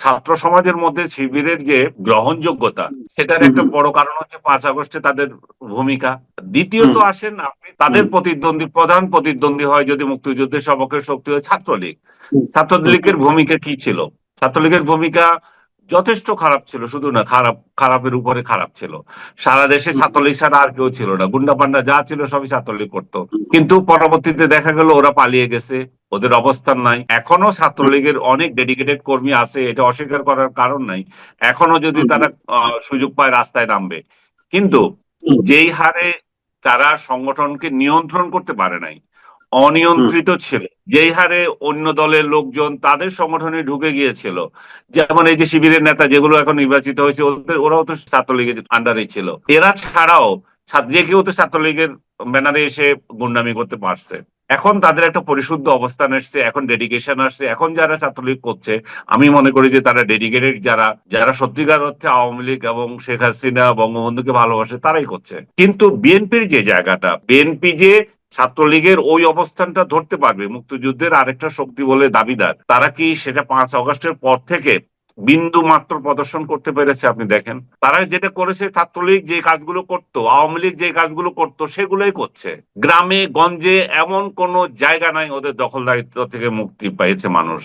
ছাত্র সমাজের মধ্যে শিবিরের যে গ্রহণযোগ্যতা, সেটার হুম, একটা বড় কারণ হচ্ছে 5 আগস্টে তাদের ভূমিকা। দ্বিতীয়ত হুম, আসেন আপনি তাদের প্রতিদ্বন্দ্বী, প্রধান প্রতিদ্বন্দ্বী হয় যদি মুক্তিযুদ্ধের সপক্ষে শক্তি হয় ছাত্রলীগ। হুম, হুম, ছাত্রলীগের ভূমিকা কি ছিল? ছাত্রলীগের ভূমিকা যথেষ্ট খারাপ ছিল, শুধু না, খারাপের উপরে খারাপ ছিল। সারা দেশে হুম, ছাত্রলীগ ছাড়া আর কেউ ছিল না, গুন্ডা পান্ডা যা ছিল সবই ছাত্রলীগ করতো। হুম, কিন্তু পরবর্তীতে দেখা গেল ওরা পালিয়ে গেছে, ওদের অবস্থান নাই। এখনো হুম, ছাত্রলীগের অনেক ডেডিকেটেড কর্মী আছে, এটা অস্বীকার করার কারণ নাই। এখনো যদি হুম, তারা সুযোগ পায় রাস্তায় নামবে। কিন্তু হুম, যেই হারে তারা সংগঠনকে নিয়ন্ত্রণ করতে পারে নাই, হুম, অনিয়ন্ত্রিত ছিল, যেই হারে অন্য দলের লোকজন তাদের সংগঠনে ঢুকে গিয়েছিল, যেমন এই যে শিবিরের নেতা যেগুলো এখন নির্বাচিত হয়েছে, ওরাও তো ছাত্রলীগের আন্ডারে ছিল। এরা ছাড়াও যে কেউ তো ছাত্রলীগের ব্যানারে এসে গুন্ডামি করতে পারছে। এখন তাদের একটা পরিশুদ্ধ অবস্থান আসছে, এখন ডেডিকেশন আসছে। এখন যারা ছাত্রলীগ করছে, আমি মনে করি যে তারা ডেডিকেটেড, যারা যারা সত্যিকার অর্থে আওয়ামী লীগ এবং শেখ হাসিনা বঙ্গবন্ধুকে ভালোবাসে তারাই করছে। কিন্তু বিএনপির যে জায়গাটা, বিএনপি যে ছাত্রলীগের ওই অবস্থানটা ধরতে পারবে, মুক্তিযুদ্ধের আরেকটা শক্তি বলে দাবিদার, তারা কি সেটা 5 আগস্টের পর থেকে বিন্দু মাত্র প্রদর্শন করতে পেরেছে? আপনি দেখেন, তারা যেটা করেছে, ছাত্রলীগ যে কাজগুলো করতো, আওয়ামী লীগ যে কাজগুলো করতো, সেগুলোই করছে। গ্রামে গঞ্জে এমন কোন জায়গা নাই ওদের দখলদারিত্ব থেকে মুক্তি পেয়েছে মানুষ।